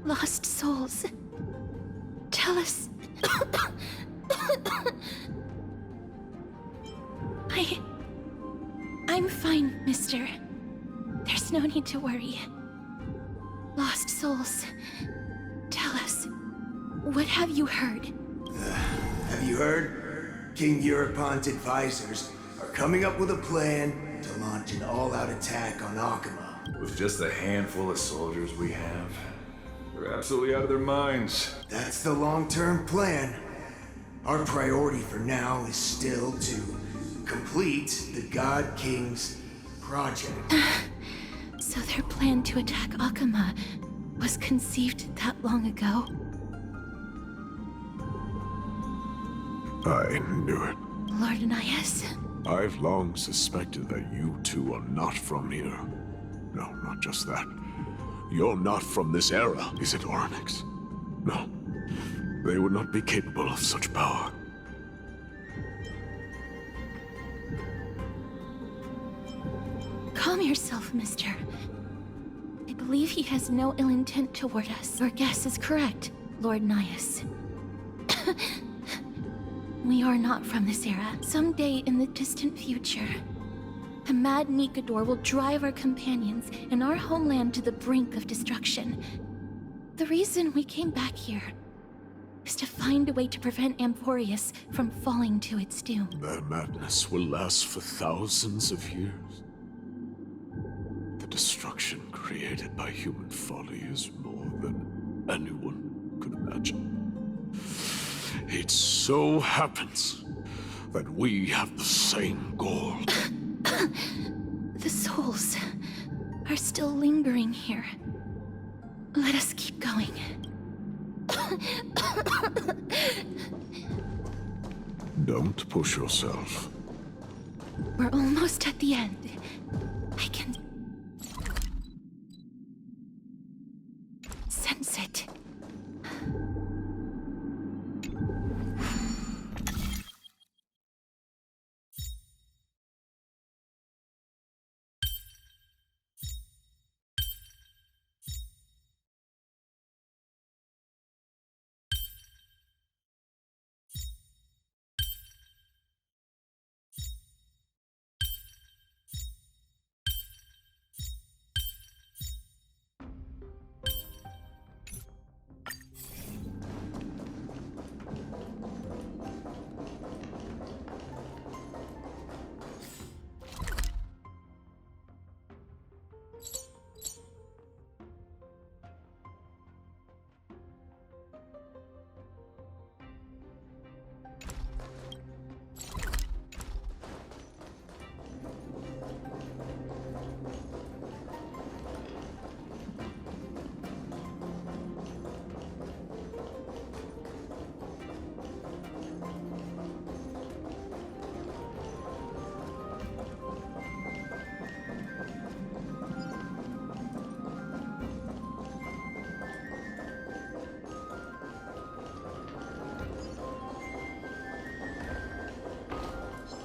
Lost souls. Tell us. I'm fine, mister. There's no need to worry. Lost souls. Tell us. What have you heard? Have you heard? King Europon's advisors are coming up with a plan to launch an all-out attack on Akama. With just a handful of soldiers we have, they're absolutely out of their minds. That's the long-term plan. Our priority for now is still to complete the God King's project. So their plan to attack Akama was conceived that long ago? I knew it. Lord Anais? I've long suspected that you two are not from here. No, not just that. You're not from this era, is it, Oryx? No. They would not be capable of such power. Calm yourself, mister. I believe he has no ill intent toward us. Your guess is correct, Lord Nias. We are not from this era. Someday in the distant future, a mad Nikador will drive our companions and our homeland to the brink of destruction. The reason we came back here is to find a way to prevent Amporius from falling to its doom. Their madness will last for thousands of years. The destruction created by human folly is more than anyone could imagine. It so happens that we have the same goal. The souls are still lingering here. Let us keep going. Don't push yourself. We're almost at the end. I can sense it.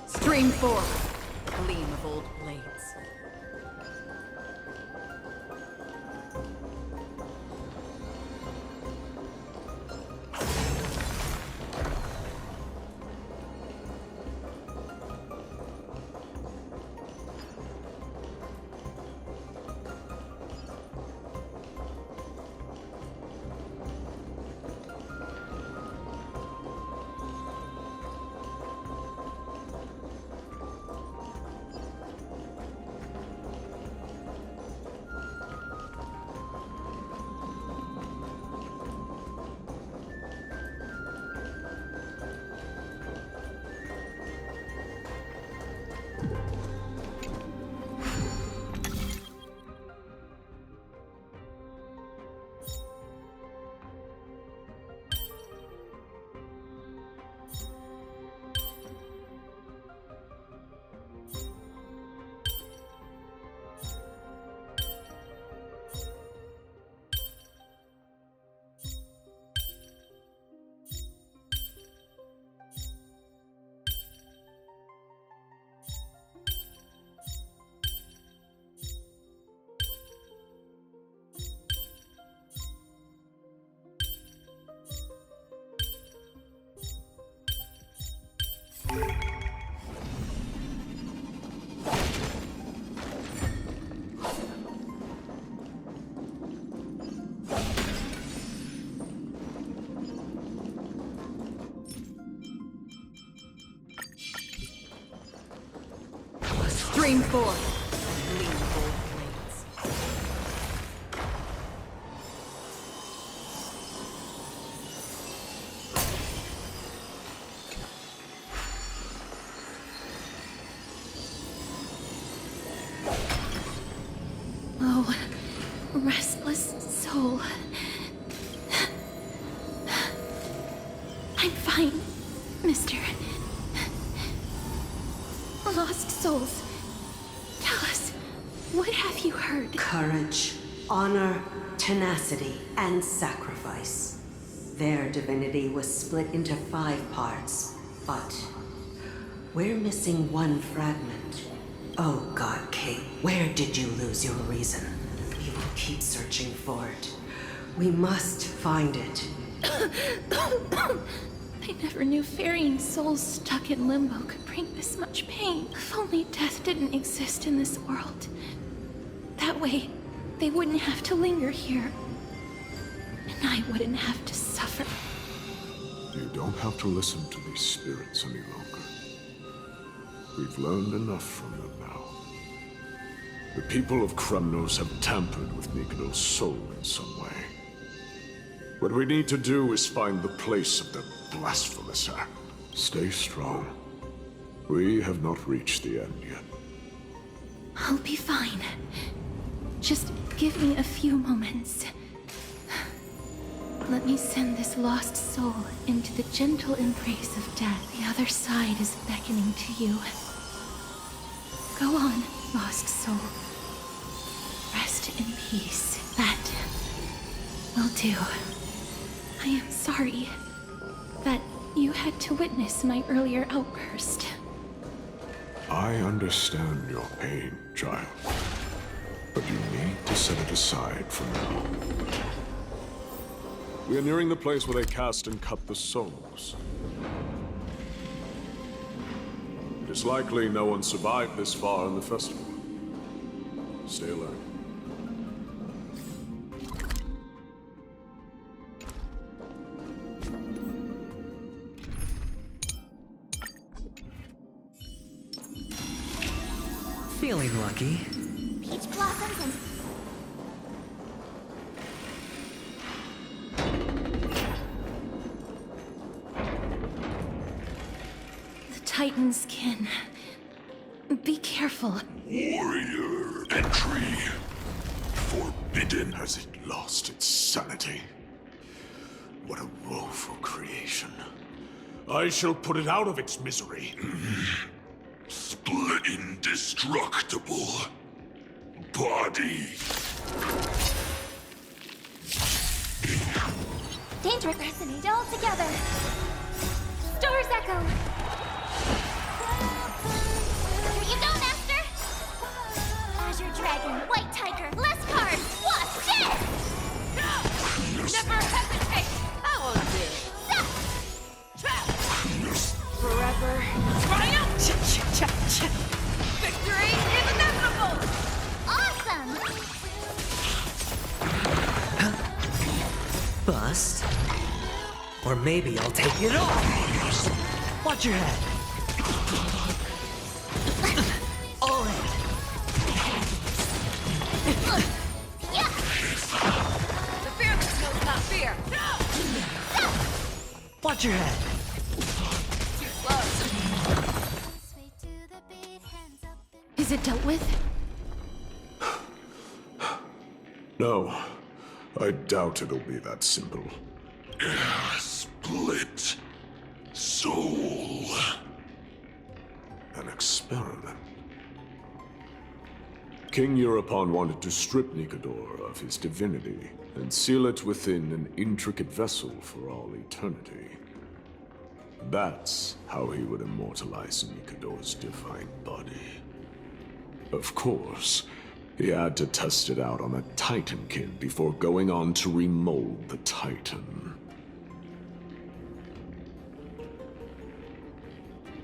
Stream forward, gleam of old blades. Stream 4. Gleam of old blades. Oh, restless soul. I'm fine, mister. Lost souls. Tell us, what have you heard? Courage, honor, tenacity, and sacrifice. Their divinity was split into 5 parts, but we're missing one fragment. Oh, God King, where did you lose your reason? We will keep searching for it. We must find it. I never knew ferrying souls stuck in limbo could bring this much pain. If only death didn't exist in this world. That way, they wouldn't have to linger here. And I wouldn't have to suffer. You don't have to listen to these spirits any longer. We've learned enough from them now. The people of Kremnos have tampered with Nikodo's soul in some way. What we need to do is find the place of their blasphemous act. Stay strong. We have not reached the end yet. I'll be fine. Just give me a few moments. Let me send this lost soul into the gentle embrace of death. The other side is beckoning to you. Go on, lost soul. Rest in peace. That will do. I am sorry that you had to witness my earlier outburst. I understand your pain, child. But you need to set it aside for now. We are nearing the place where they cast and cut the souls. It is likely no one survived this far in the festival. Stay alert. Feeling lucky. Peach blossoms and... The Titan's kin. Be careful. Warrior entry. Forbidden. Has it lost its sanity? What a woeful creation. I shall put it out of its misery. Split indestructible body. Dangerous. Resonate all together. Stars echo. Here you go, Master. Azure Dragon, White Tiger, less cards. What's this? Never hesitate! I will do. Forever. Triumph! Victory is inevitable! Awesome! Bust. Or maybe I'll take it all. Watch your head. All in. Yeah! The fearless knows not fear. Watch your head. Too close. Is it dealt with? No, I doubt it'll be that simple. Split soul. An experiment. King Europon wanted to strip Nikodor of his divinity and seal it within an intricate vessel for all eternity. That's how he would immortalize Nikodor's divine body. Of course, he had to test it out on a Titankin before going on to remold the Titan.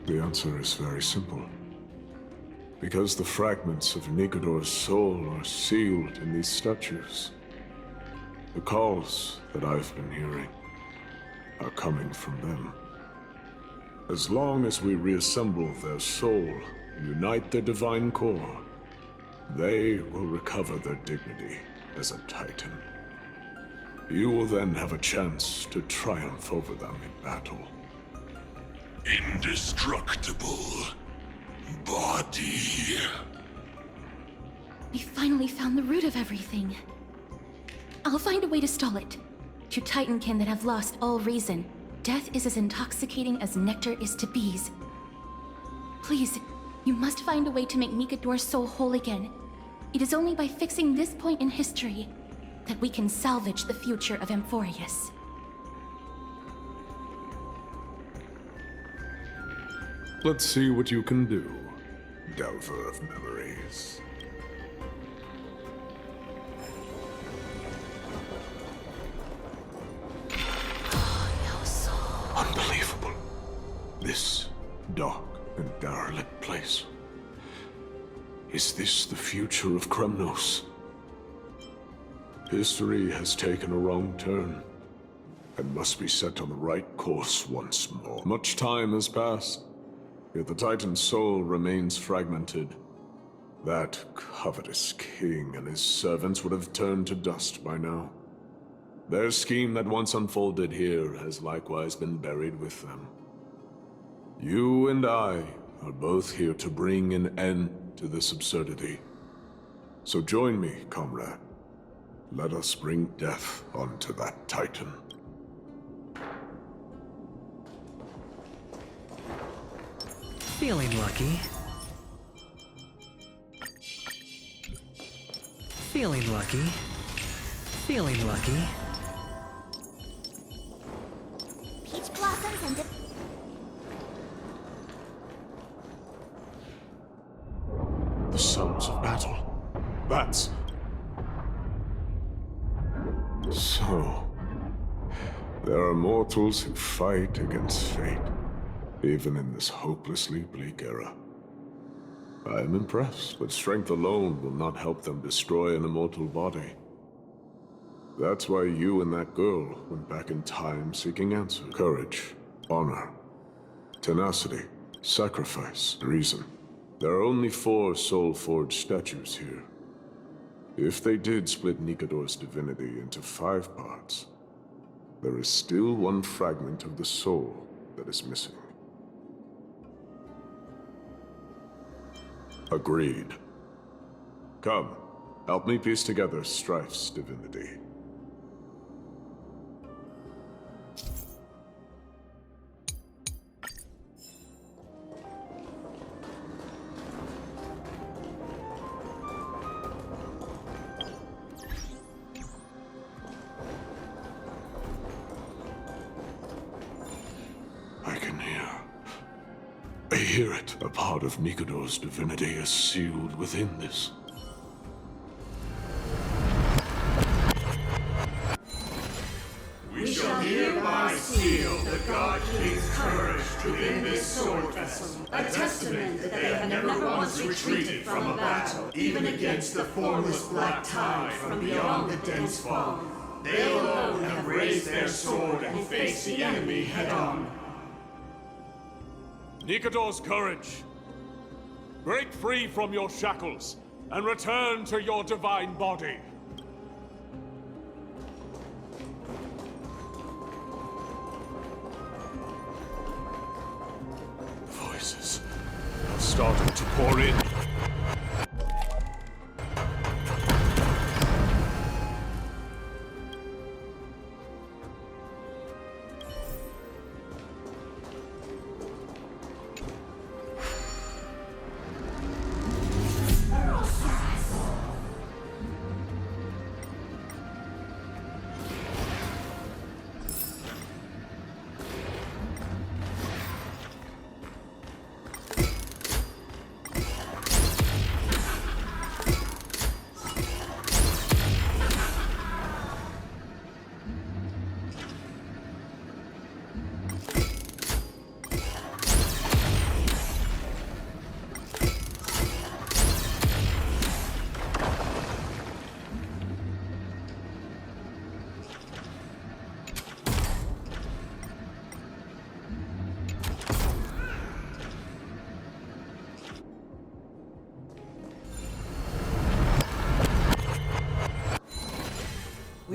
The answer is very simple. Because the fragments of Nikodor's soul are sealed in these statues. The calls that I've been hearing are coming from them. As long as we reassemble their soul unite their divine core, they will recover their dignity as a Titan. You will then have a chance to triumph over them in battle. Indestructible body. We finally found the root of everything. I'll find a way to stall it. To Titankin that have lost all reason, death is as intoxicating as nectar is to bees. Please, you must find a way to make Nikador's soul whole again. It is only by fixing this point in history that we can salvage the future of Amphorius. Let's see what you can do, Delver of Memories. Unbelievable. This dark and derelict place. Is this the future of Kremnos? History has taken a wrong turn, and must be set on the right course once more. Much time has passed, yet the Titan's soul remains fragmented. That covetous king and his servants would have turned to dust by now. Their scheme that once unfolded here has likewise been buried with them. You and I are both here to bring an end to this absurdity. So join me, comrade. Let us bring death onto that Titan. Feeling lucky. Feeling lucky. Feeling lucky. Peach blossoms and The sounds of battle. Bats. So, there are mortals who fight against fate, even in this hopelessly bleak era. I am impressed, but strength alone will not help them destroy an immortal body. That's why you and that girl went back in time seeking answers. Courage, honor, tenacity, sacrifice, reason. There are only 4 soul-forged statues here. If they did split Nikador's divinity into 5 parts, there is still one fragment of the soul that is missing. Agreed. Come, help me piece together Strife's divinity. I hear it. A part of Nikador's divinity is sealed within this. We shall hereby seal the God King's courage within this sword vessel, a testament that they have never once retreated from a battle, even against the formless black tide from beyond the dense fog. They alone have raised their sword and faced the enemy head-on. Nikador's courage! Break free from your shackles, and return to your divine body! Voices are starting to pour in.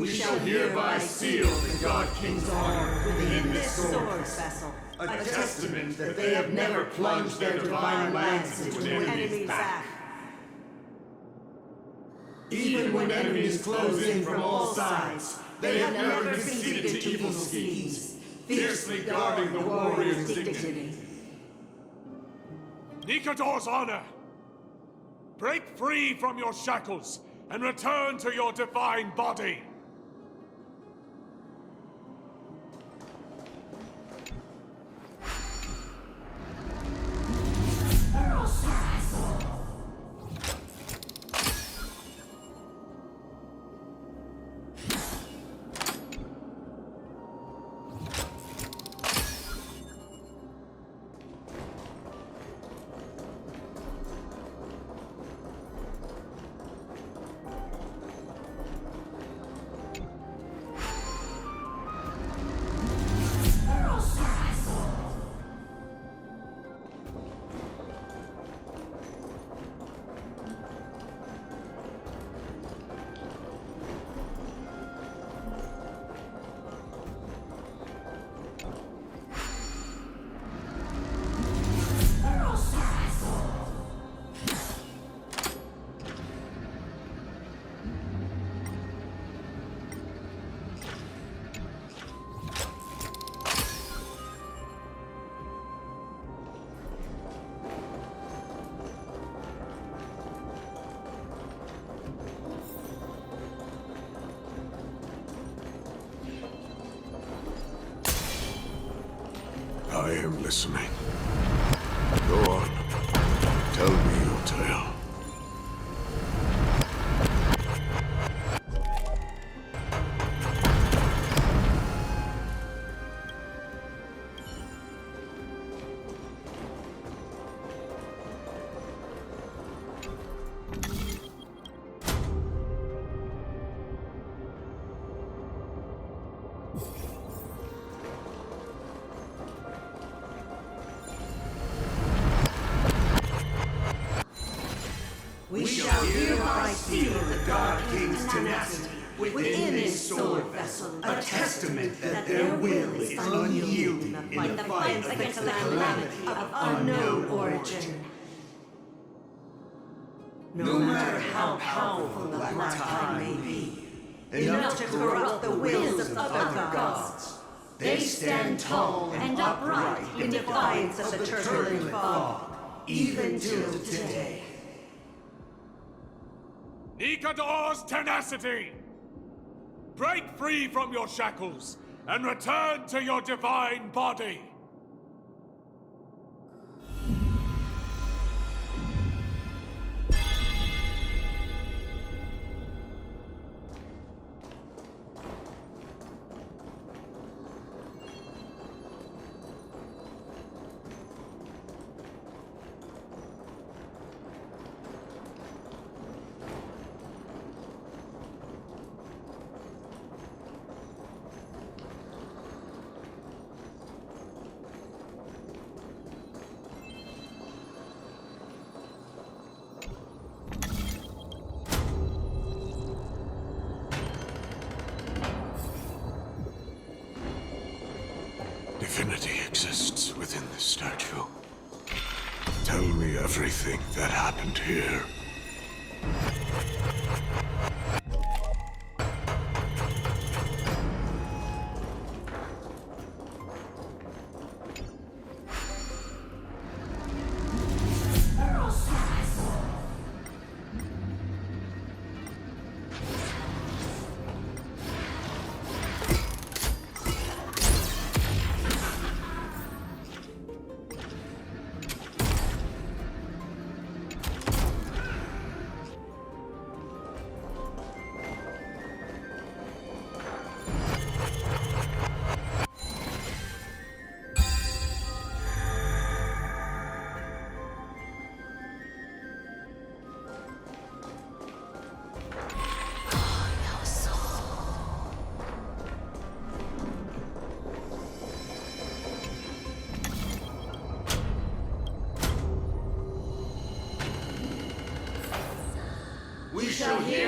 We shall hereby seal the God King's honor within this sword vessel, a testament that they have never plunged their divine lance into an enemy's back. Even when enemies close in from all sides, they have never conceded to evil schemes, fiercely guarding the warrior's dignity. Nikador's honor! Break free from your shackles and return to your divine body! I am listening. Go on. Tell me your tale. We shall hereby seal the God King's tenacity within this sword vessel, a testament that their will is unyielding in the fight against the calamity of unknown origin. No matter how powerful the Black Tide may be, enough to corrupt the wills of other gods, they stand tall and upright in defiance of the turbulent fog, even till today. Nikador's tenacity! Break free from your shackles and return to your divine body! Divinity exists within this statue. Tell me everything that happened here.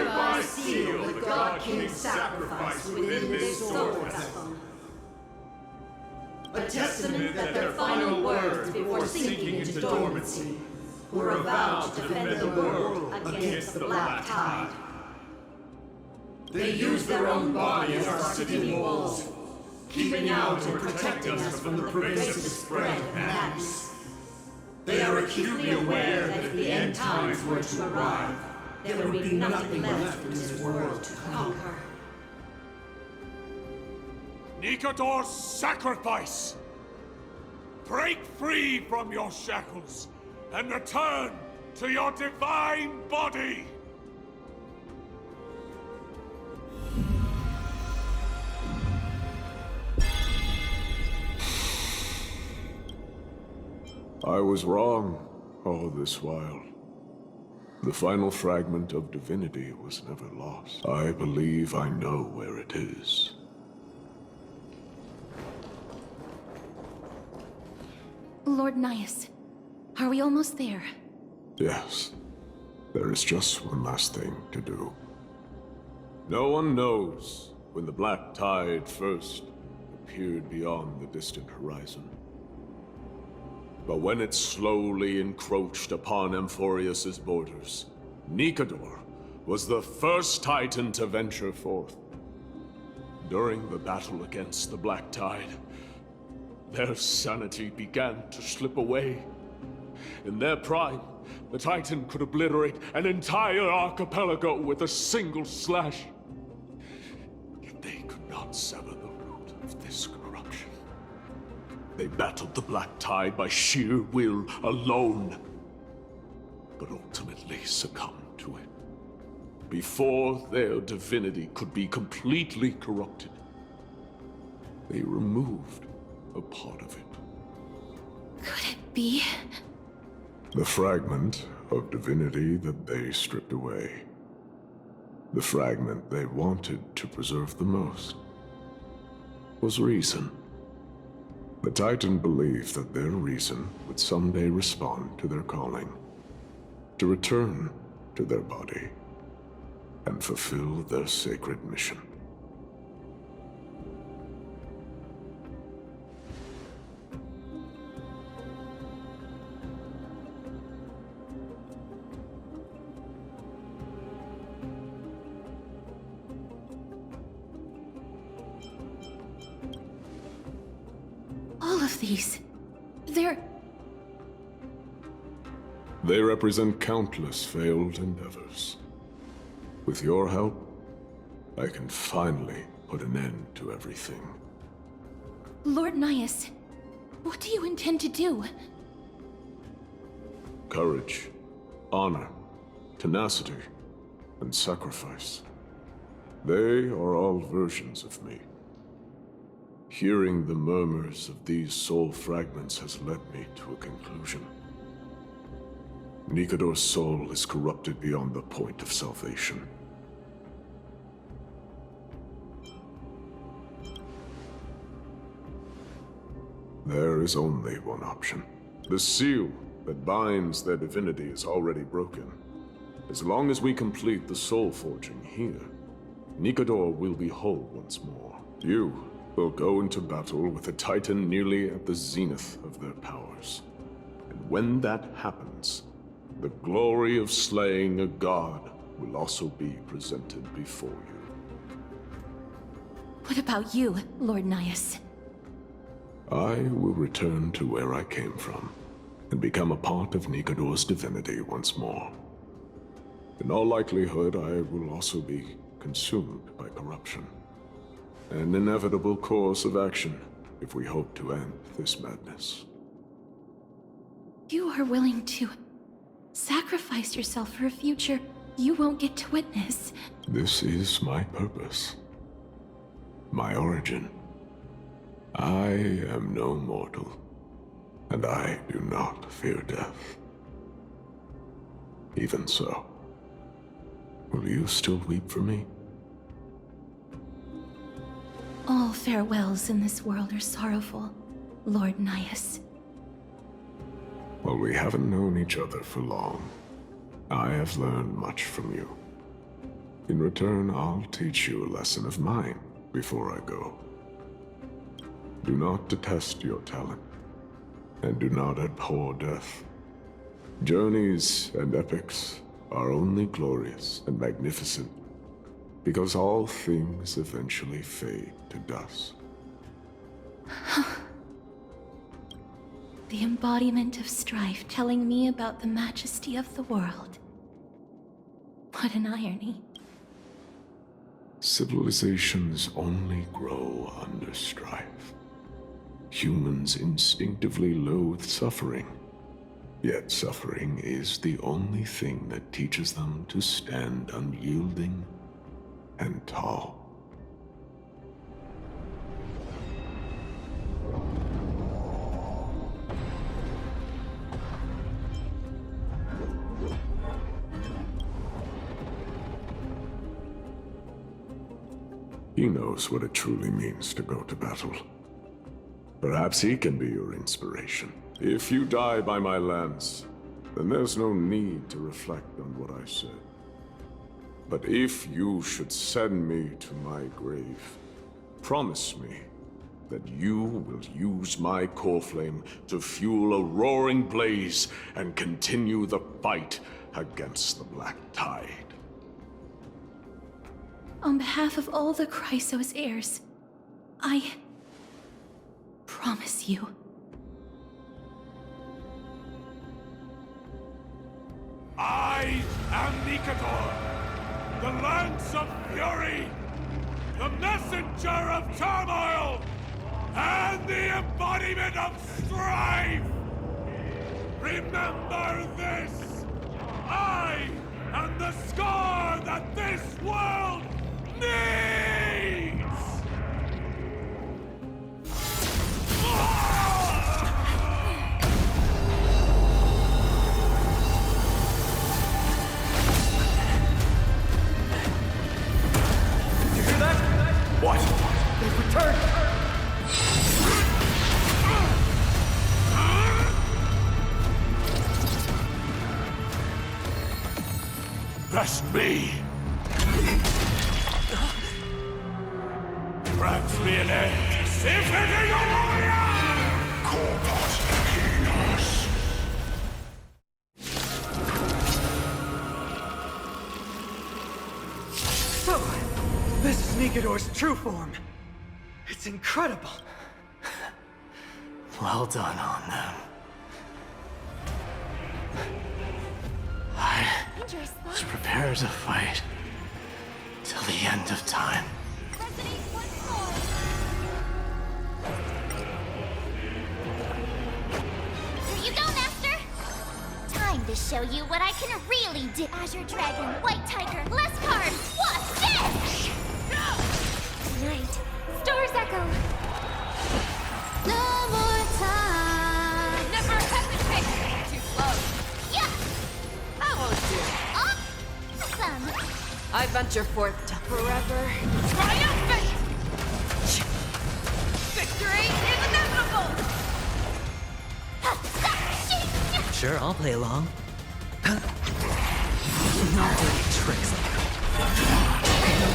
hereby seal the God King's sacrifice within this sword vessel. A testament that their final words before sinking into dormancy were a vow to defend the world against the Black Tide. They used their own body as our city walls, keeping out and protecting us from the pervasive spread of madness. They are acutely aware that if the end times were to arrive, there would be nothing left in this world to conquer. Nikador's sacrifice! Break free from your shackles and return to your divine body! I was wrong all this while. The final fragment of divinity was never lost. I believe I know where it is. Lord Nias, are we almost there? Yes. There is just one last thing to do. No one knows when the Black Tide first appeared beyond the distant horizon. But when it slowly encroached upon Amphorius's borders, Nikador was the first Titan to venture forth. During the battle against the Black Tide, their sanity began to slip away. In their prime, the Titan could obliterate an entire archipelago with a single slash. Yet they could not sever the root of this corruption. They battled the Black Tide by sheer will alone, but ultimately succumbed to it. Before their divinity could be completely corrupted, they removed a part of it. Could it be? The fragment of divinity that they stripped away. The fragment they wanted to preserve the most was reason. The Titan believed that their reason would someday respond to their calling, to return to their body, and fulfill their sacred mission. All of these, They represent countless failed endeavors. With your help, I can finally put an end to everything. Lord Nias, what do you intend to do? Courage, honor, tenacity, and sacrifice. They are all versions of me. Hearing the murmurs of these soul fragments has led me to a conclusion. Nikador's soul is corrupted beyond the point of salvation. There is only one option. The seal that binds their divinity is already broken. As long as we complete the soul forging here, Nikador will be whole once more. You will go into battle with a Titan nearly at the zenith of their powers. And when that happens, the glory of slaying a god will also be presented before you. What about you, Lord Nias? I will return to where I came from, and become a part of Nikador's divinity once more. In all likelihood, I will also be consumed by corruption. An inevitable course of action if we hope to end this madness. You are willing to sacrifice yourself for a future you won't get to witness. This is my purpose. My origin. I am no mortal, and I do not fear death. Even so, will you still weep for me? All farewells in this world are sorrowful, Lord Nias. Well, we haven't known each other for long. I have learned much from you. In return, I'll teach you a lesson of mine before I go. Do not detest your talent, and do not abhor death. Journeys and epics are only glorious and magnificent because all things eventually fade to dust. The embodiment of strife telling me about the majesty of the world. What an irony. Civilizations only grow under strife. Humans instinctively loathe suffering. Yet suffering is the only thing that teaches them to stand unyielding and tall. He knows what it truly means to go to battle. Perhaps he can be your inspiration. If you die by my lance, then there's no need to reflect on what I said. But if you should send me to my grave, promise me that you will use my core flame to fuel a roaring blaze and continue the fight against the Black Tide. On behalf of all the Chrysos heirs, I promise you. I am Nikador, the Lance of Fury, the messenger of turmoil, and the embodiment of strife! Remember this! I am the scar that this world needs! You hear that? What? They've returned! That's me! Grants me an end! Infinity warrior! Corpus Aquinas. So, this is Nikador's true form. It's incredible. Well done on them. I was prepared to fight till the end of time. Here you go, Master! Time to show you what I can really do. Azure Dragon, White Tiger, less cards, what's this? Tonight, Stars Echo. No more time. Never hesitate. Too slow. Yeah. I won't do. Awesome. I venture forth to forever. Triumphant. Victory is inevitable. Sure, I'll play along. No dirty tricks. No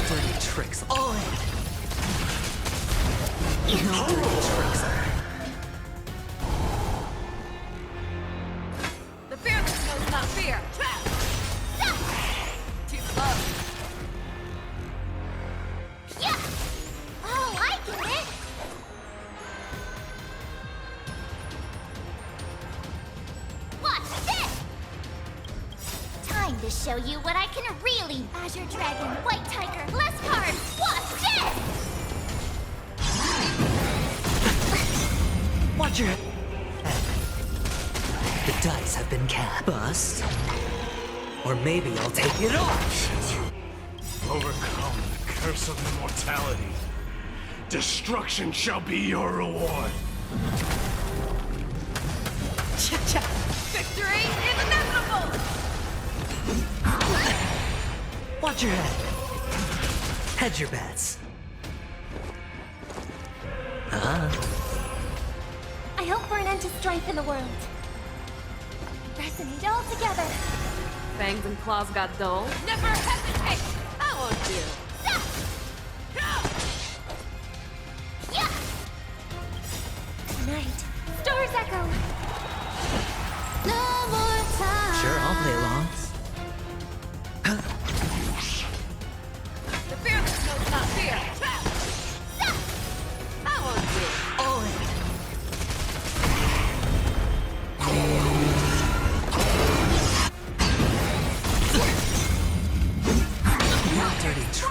dirty tricks. All in. No dirty tricks. The fearless knows not fear. Too slow. Yeah. Oh, I get it. Watch this. Time to show you what I can really. Azure Dragon, White Tiger, less cards. Watch this. Watch your head. The dice have been cast. Bust. Or maybe I'll take it off. Overcome the curse of immortality. Destruction shall be your reward. Victory is inevitable. Watch your head. Hedge your bets. I hope for an end to strife in the world. Resonate all together. Fangs and claws got dull. Never hesitate. I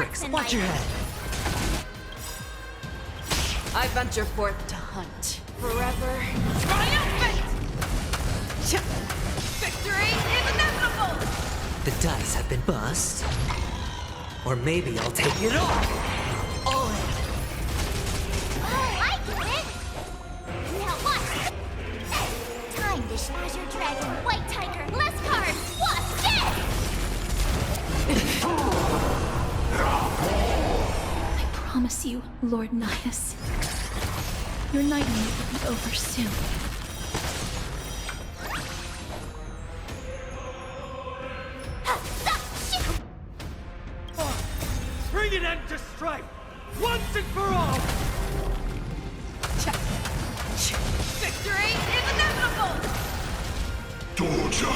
Bricks, watch your head! I venture forth to hunt. Forever triumphant! Victory is inevitable! The dice have been bust. Or maybe I'll take it all! All in! Oh, I get it! Now watch! Time to Azure Dragon, White Tiger, less cards, what's this? I promise you, Lord Nihus, your nightmare will be over soon. Bring an end to strife, once and for all! Victory is inevitable! Doja!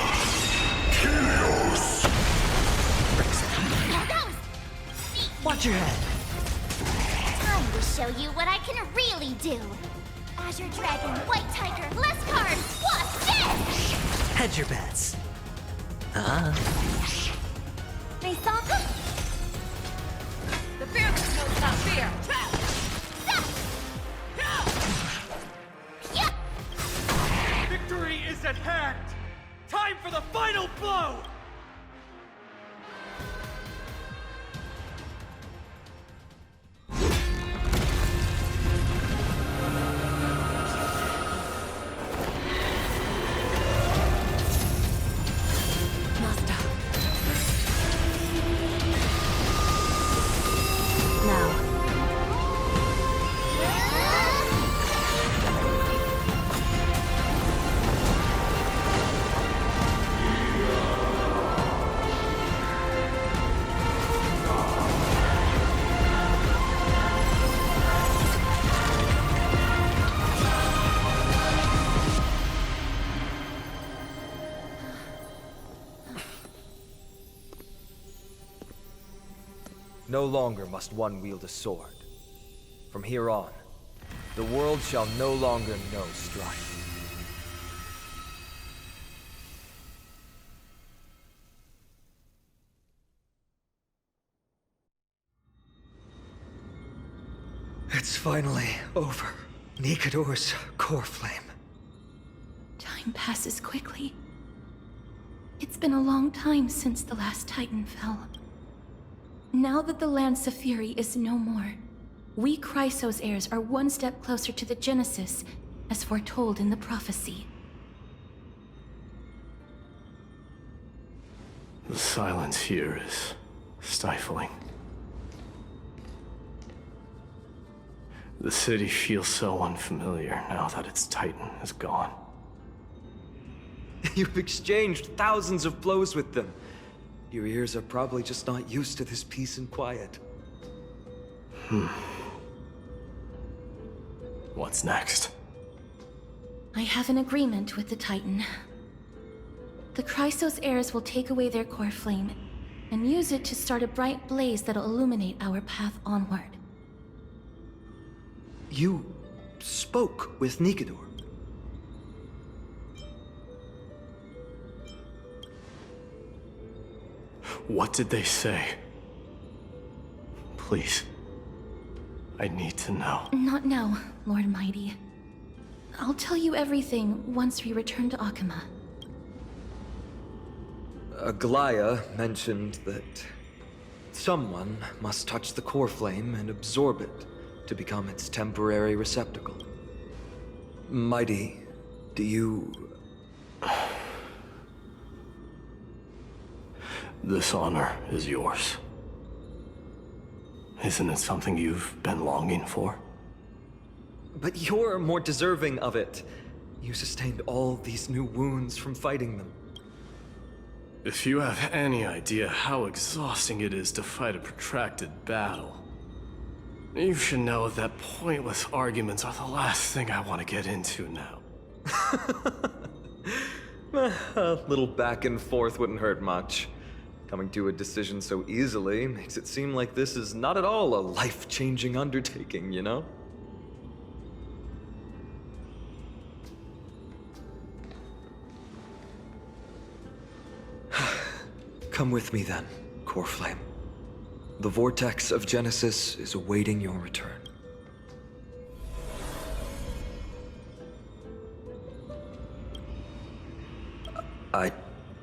Helios! Now that was Watch your head! time to show you what I can really do. Azure Dragon, White Tiger, less cards, what's this? Hedge your bets. Hey, Saga? The fearless knows not fear! Victory is at hand! Time for the final blow! No longer must one wield a sword. From here on, the world shall no longer know strife. It's finally over. Nikador's core flame. Time passes quickly. It's been a long time since the last Titan fell. Now that the Lance of Fury is no more, we Chrysos heirs are one step closer to the Genesis, as foretold in the prophecy. The silence here is stifling. The city feels so unfamiliar now that its Titan is gone. You've exchanged thousands of blows with them. Your ears are probably just not used to this peace and quiet. What's next? I have an agreement with the Titan. The Chrysos heirs will take away their core flame and use it to start a bright blaze that'll illuminate our path onward. You spoke with Nikador. What did they say? Please. I need to know. Not now, Lord Mighty. I'll tell you everything once we return to Akama. Aglaya mentioned that someone must touch the core flame and absorb it to become its temporary receptacle. Mighty, do you... This honor is yours. Isn't it something you've been longing for? But you're more deserving of it. You sustained all these new wounds from fighting them. If you have any idea how exhausting it is to fight a protracted battle, you should know that pointless arguments are the last thing I want to get into now. A little back and forth wouldn't hurt much. Coming to a decision so easily makes it seem like this is not at all a life-changing undertaking, you know? Come with me then, Core Flame. The vortex of Genesis is awaiting your return. I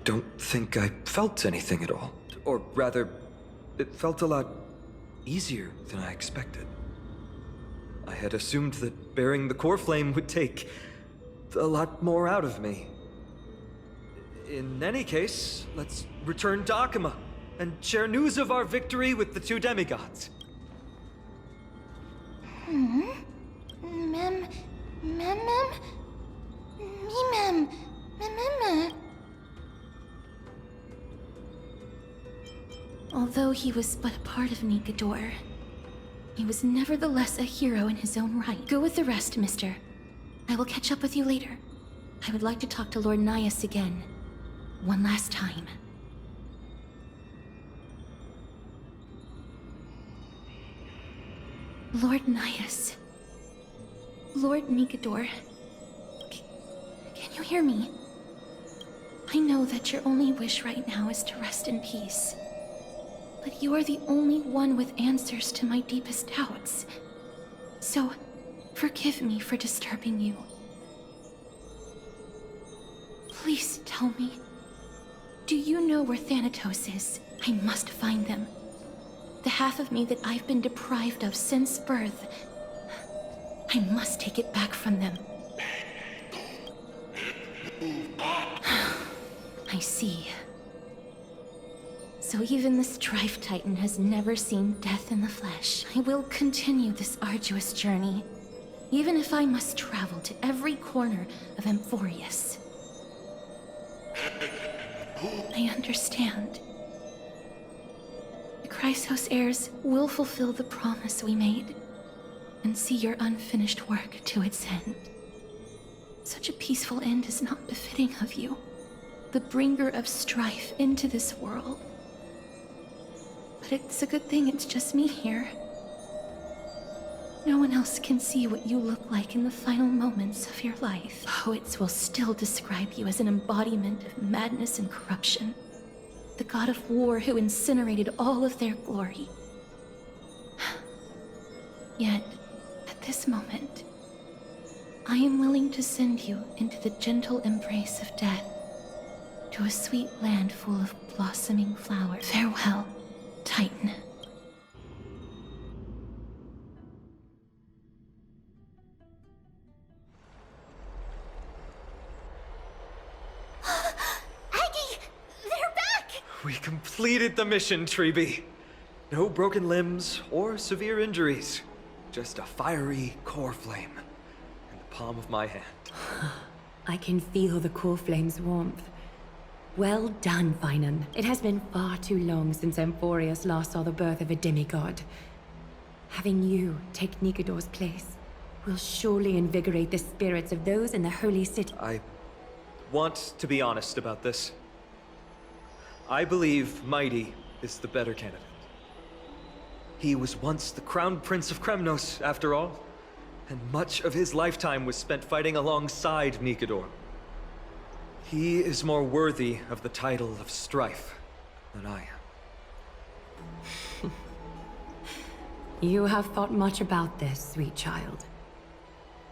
don't think I felt anything at all. Or rather, it felt a lot easier than I expected. I had assumed that bearing the core flame would take a lot more out of me. In any case, let's return to Akuma and share news of our victory with the two demigods. Although he was but a part of Nikador, he was nevertheless a hero in his own right. Go with the rest, mister. I will catch up with you later. I would like to talk to Lord Nias again. One last time. Lord Nias. Lord Nikador. Can you hear me? I know that your only wish right now is to rest in peace. But you are the only one with answers to my deepest doubts. So, forgive me for disturbing you. Please tell me, do you know where Thanatos is? I must find them. The half of me that I've been deprived of since birth. I must take it back from them. I see. So even the Strife Titan has never seen death in the flesh. I will continue this arduous journey, even if I must travel to every corner of Amphorius. I understand. The Chrysos heirs will fulfill the promise we made, and see your unfinished work to its end. Such a peaceful end is not befitting of you, the bringer of strife into this world. But it's a good thing it's just me here. No one else can see what you look like in the final moments of your life. Poets will still describe you as an embodiment of madness and corruption. The god of war who incinerated all of their glory. Yet, at this moment, I am willing to send you into the gentle embrace of death, to a sweet land full of blossoming flowers. Farewell, Titan. We completed the mission, Treeby. No broken limbs or severe injuries. Just a fiery core flame in the palm of my hand. I can feel the core flame's warmth. Well done, Finan. It has been far too long since Amphorius last saw the birth of a demigod. Having you take Nikador's place will surely invigorate the spirits of those in the holy city. I want to be honest about this. I believe Mighty is the better candidate. He was once the Crown Prince of Kremnos, after all, and much of his lifetime was spent fighting alongside Nikador. He is more worthy of the title of Strife than I am. You have thought much about this, sweet child.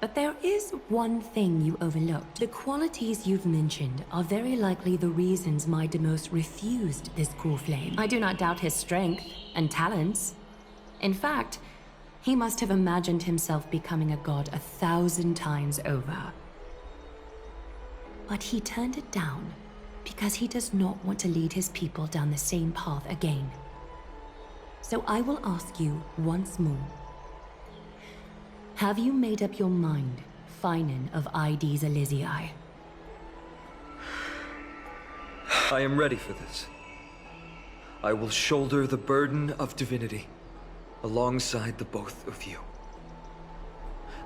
But there is one thing you overlooked. The qualities you've mentioned are very likely the reasons my Demos refused this core flame. I do not doubt his strength and talents. In fact, he must have imagined himself becoming a god 1,000 times over. But he turned it down because he does not want to lead his people down the same path again. So I will ask you once more. Have you made up your mind, Finan of ID's Elysiae? I am ready for this. I will shoulder the burden of divinity alongside the both of you.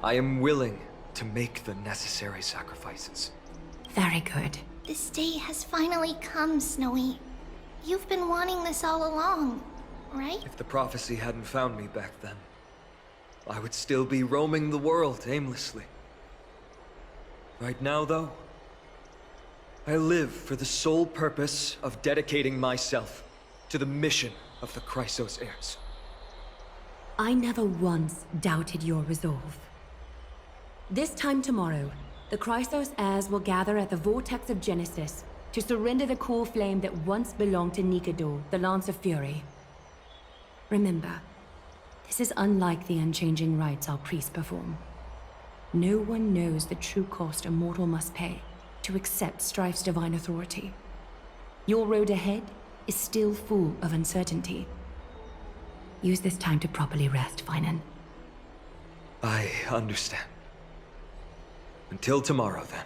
I am willing to make the necessary sacrifices. Very good. This day has finally come, Snowy. You've been wanting this all along, right? If the prophecy hadn't found me back then, I would still be roaming the world aimlessly. Right now, though, I live for the sole purpose of dedicating myself to the mission of the Chrysos heirs. I never once doubted your resolve. This time tomorrow, the Chrysos heirs will gather at the Vortex of Genesis to surrender the core flame that once belonged to Nikador, the Lance of Fury. Remember, this is unlike the unchanging rites our priests perform. No one knows the true cost a mortal must pay to accept Strife's divine authority. Your road ahead is still full of uncertainty. Use this time to properly rest, Finan. I understand. Until tomorrow, then.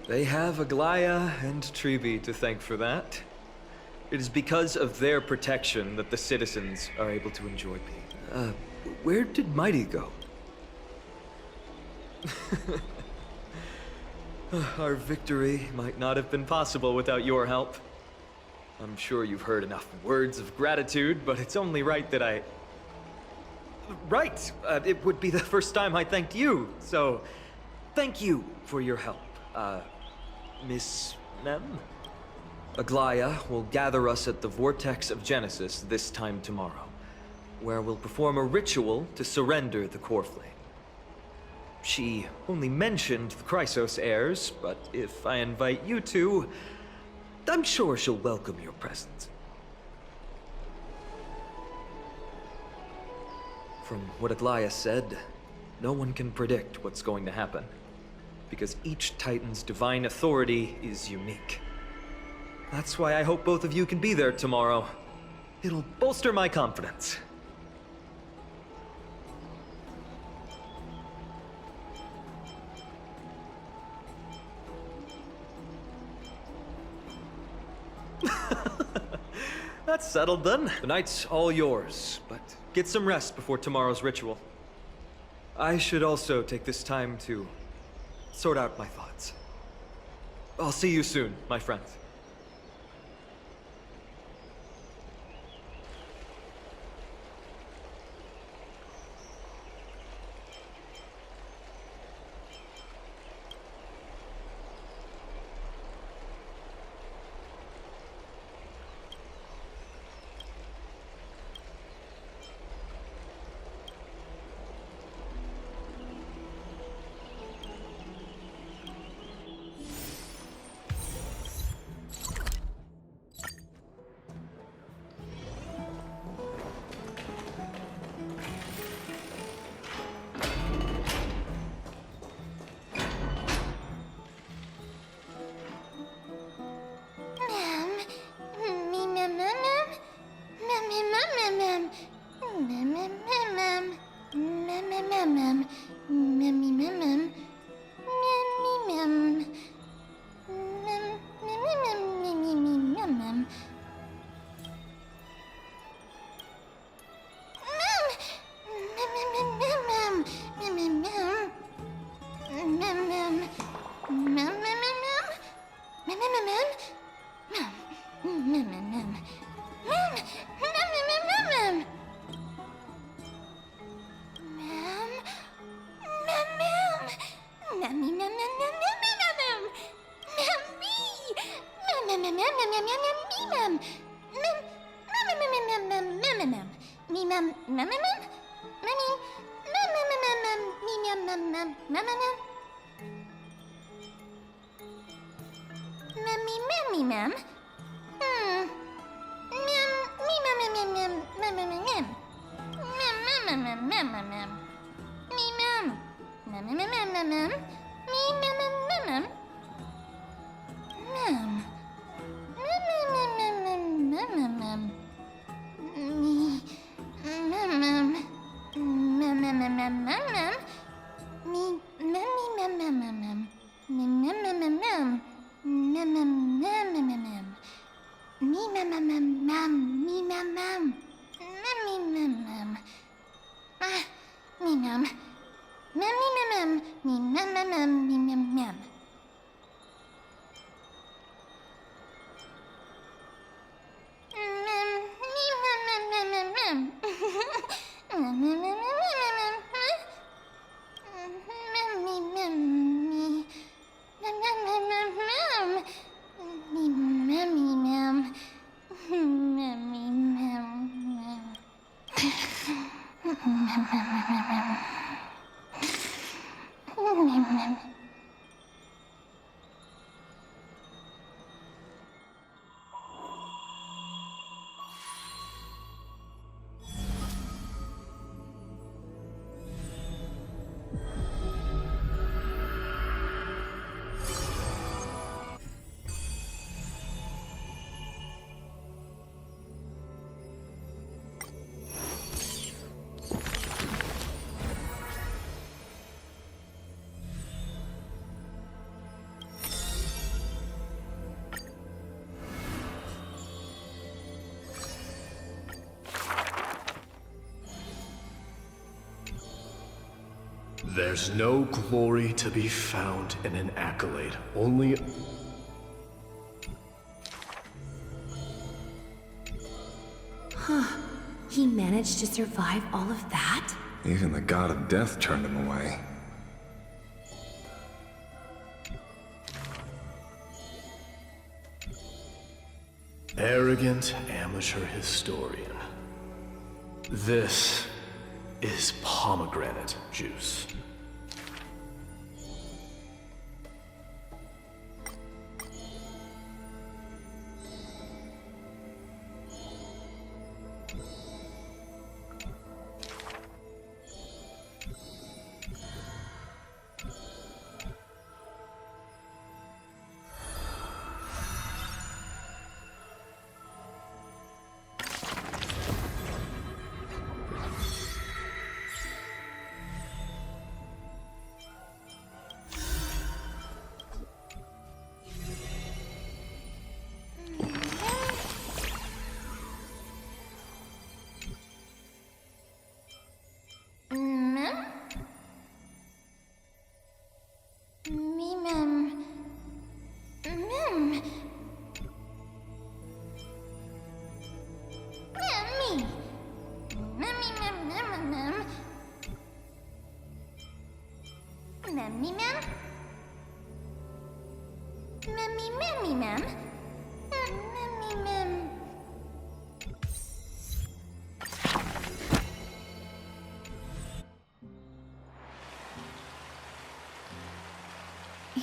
They have Aglaya and Trivi to thank for that. It is because of their protection that the citizens are able to enjoy peace. Where did Mighty go? Our victory might not have been possible without your help. I'm sure you've heard enough words of gratitude, but it's only right that I... Right! It would be the first time I thanked you, so... Thank you for your help, Miss Mem? Aglaya will gather us at the Vortex of Genesis this time tomorrow, where we'll perform a ritual to surrender the core flame. She only mentioned the Chrysos heirs, but if I invite you to, I'm sure she'll welcome your presence. From what Aglaya said, no one can predict what's going to happen, because each Titan's divine authority is unique. That's why I hope both of you can be there tomorrow. It'll bolster my confidence. That's settled then. The night's all yours, but get some rest before tomorrow's ritual. I should also take this time to sort out my thoughts. I'll see you soon, my friends. There's no glory to be found in an accolade, only... Huh. He managed to survive all of that? Even the god of death turned him away. Arrogant amateur historian. This is pomegranate juice.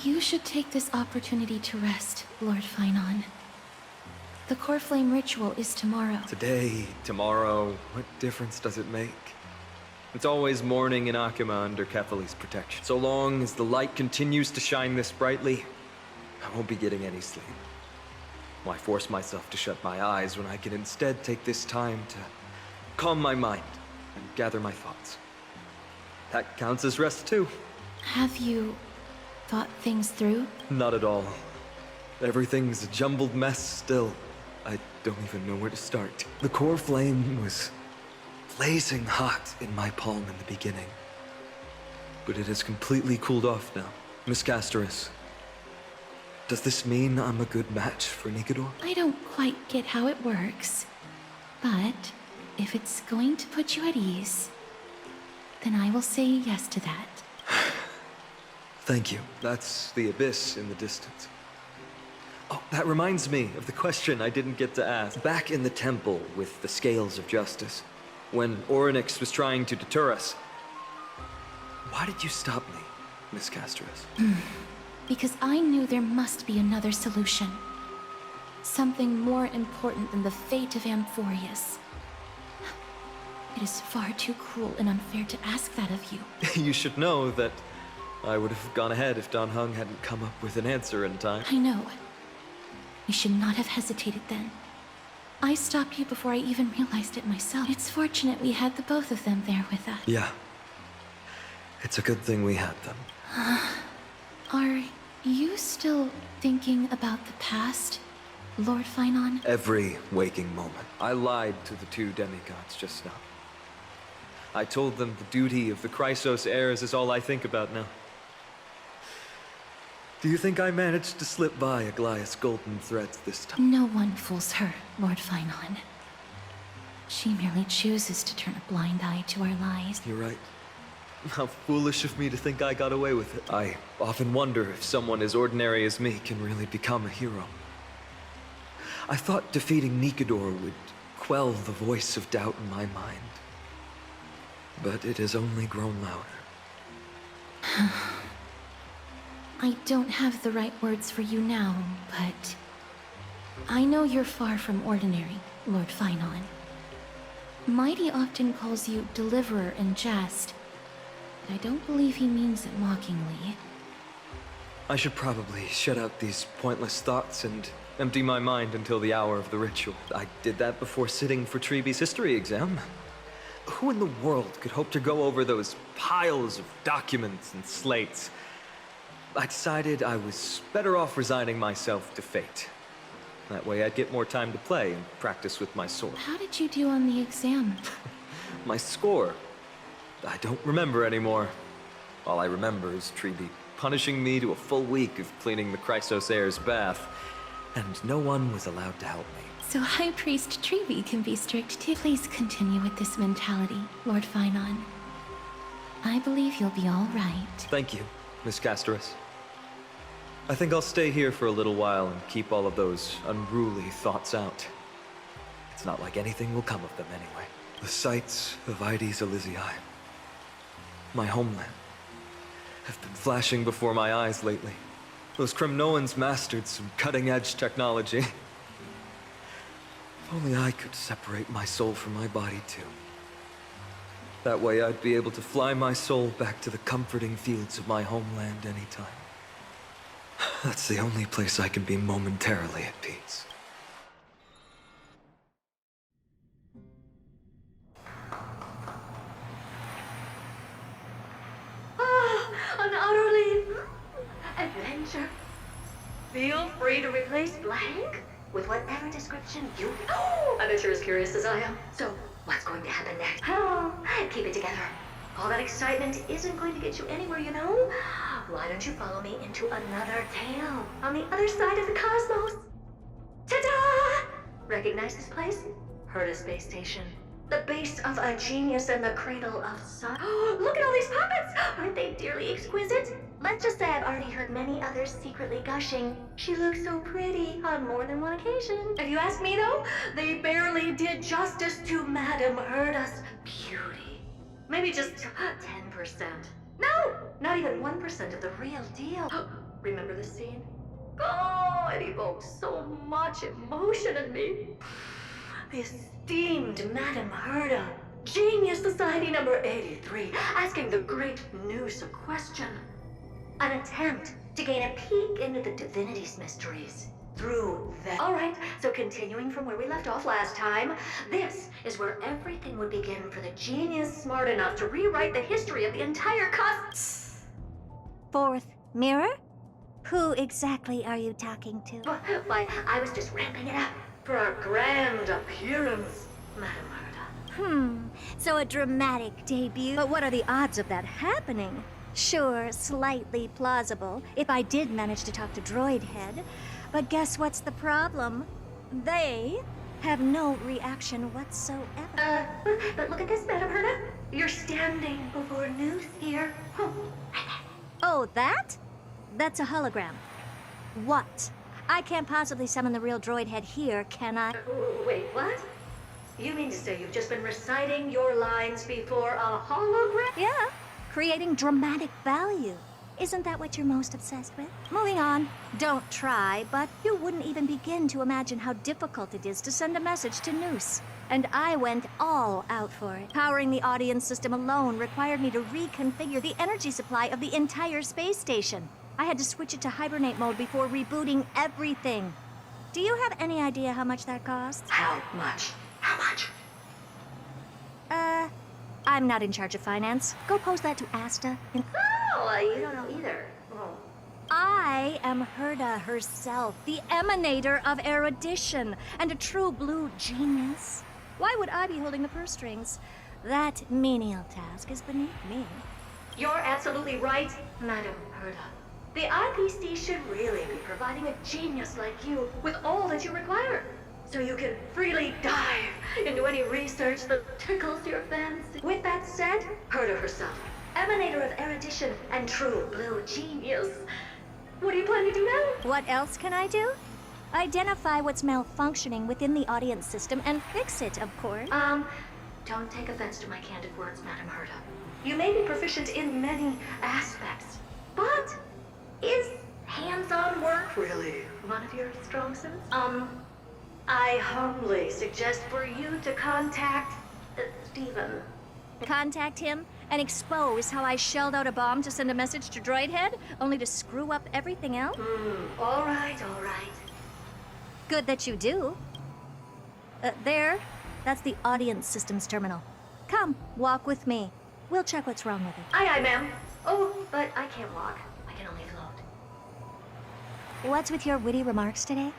You should take this opportunity to rest, Lord Finon. The core flame ritual is tomorrow. Today, tomorrow, what difference does it make? It's always morning in Akima under Kethali's protection. So long as the light continues to shine this brightly, I won't be getting any sleep. Why force myself to shut my eyes when I can instead take this time to calm my mind and gather my thoughts? That counts as rest too. Have you thought things through? Not at all. Everything's a jumbled mess still. I don't even know where to start. The core flame was blazing hot in my palm in the beginning. But it has completely cooled off now. Miss Castoris, does this mean I'm a good match for Nikador? I don't quite get how it works. But if it's going to put you at ease, then I will say yes to that. Thank you. That's the abyss in the distance. Oh, that reminds me of the question I didn't get to ask. Back in the temple with the Scales of Justice, when Orynyx was trying to deter us, why did you stop me, Miss Castoris? Because I knew there must be another solution. Something more important than the fate of Amphorius. It is far too cruel and unfair to ask that of you. You should know that I would have gone ahead if Dan Heng hadn't come up with an answer in time. I know. We should not have hesitated then. I stopped you before I even realized it myself. It's fortunate we had the both of them there with us. Yeah. It's a good thing we had them. Are you still thinking about the past, Lord Finon? Every waking moment. I lied to the two demigods just now. I told them the duty of the Chrysos heirs is all I think about now. Do you think I managed to slip by Aglaïa's golden threads this time? No one fools her, Lord Finon. She merely chooses to turn a blind eye to our lies. You're right. How foolish of me to think I got away with it. I often wonder if someone as ordinary as me can really become a hero. I thought defeating Nikador would quell the voice of doubt in my mind. But it has only grown louder. I don't have the right words for you now, but I know you're far from ordinary, Lord Finon. Mighty often calls you Deliverer in jest, but I don't believe he means it mockingly. I should probably shut out these pointless thoughts and empty my mind until the hour of the ritual. I did that before sitting for Treeby's history exam. Who in the world could hope to go over those piles of documents and slates? I decided I was better off resigning myself to fate. That way I'd get more time to play and practice with my sword. How did you do on the exam? My score? I don't remember anymore. All I remember is Treeby punishing me to a full week of cleaning the Chrysos heir's bath, and no one was allowed to help me. So High Priest Treeby can be strict too. Please continue with this mentality, Lord Finon. I believe you'll be all right. Thank you, Miss Castoris. I think I'll stay here for a little while and keep all of those unruly thoughts out. It's not like anything will come of them anyway. The sights of Ides Elysiae, my homeland, have been flashing before my eyes lately. Those Kremnoans mastered some cutting-edge technology. If only I could separate my soul from my body too. That way I'd be able to fly my soul back to the comforting fields of my homeland anytime. That's the only place I can be momentarily at peace. An utterly adventure. Feel free to replace blank with whatever description you... I bet you're as curious as I am. So, what's going to happen next? Oh, keep it together. All that excitement isn't going to get you anywhere, you know? Why don't you follow me into another tale on the other side of the cosmos? Ta-da! Recognize this place? Herta Space Station. The base of a genius and the cradle of Saga. Look at all these puppets! Aren't they dearly exquisite? Let's just say I've already heard many others secretly gushing. She looks so pretty on more than one occasion. If you ask me though, they barely did justice to Madame Herta's beauty. Maybe just 10%. No! Not even 1% of the real deal. Remember this scene? Oh, it evokes so much emotion in me. The esteemed Madame Herta, Genius Society number 83, asking the great Noose a question. An attempt to gain a peek into the divinity's mysteries through them. Alright, so continuing from where we left off last time, this is where everything would begin for the genius smart enough to rewrite the history of the entire cosmos. Fourth mirror? Who exactly are you talking to? Why, I was just ramping it up for our grand appearance, Madame Herta. So a dramatic debut. But what are the odds of that happening? Sure, slightly plausible, if I did manage to talk to Droidhead. But guess what's the problem? They have no reaction whatsoever. But look at this, Madame Herta. You're standing before Noose here. Oh, that? That's a hologram. What? I can't possibly summon the real Droidhead here, can I? Wait, what? You mean to say you've just been reciting your lines before a hologram? Yeah, creating dramatic value. Isn't that what you're most obsessed with? Moving on. Don't try, but you wouldn't even begin to imagine how difficult it is to send a message to Noose. And I went all out for it. Powering the audience system alone required me to reconfigure the energy supply of the entire space station. I had to switch it to hibernate mode before rebooting everything. Do you have any idea how much that costs? How much? How much? I'm not in charge of finance. Go pose that to Asta. Oh, you don't know either. Oh. I am Herta herself, the emanator of erudition, and a true blue genius. Why would I be holding the purse strings? That menial task is beneath me. You're absolutely right, Madame Herta. The IPC should really be providing a genius like you with all that you require, so you can freely dive into any research that tickles your fancy. With that said, Herta herself, emanator of erudition and true blue genius. What do you plan to do now? What else can I do? Identify what's malfunctioning within the audience system and fix it, of course. Don't take offense to my candid words, Madame Herta. You may be proficient in many aspects, but is hands-on work really one of your strong suits? I humbly suggest for you to contact Steven. Contact him and expose how I shelled out a bomb to send a message to Droidhead, only to screw up everything else? All right, all right. Good that you do. There, that's the audience systems terminal. Come, walk with me. We'll check what's wrong with it. Aye, ma'am. Oh, but I can't walk. I can only float. What's with your witty remarks today?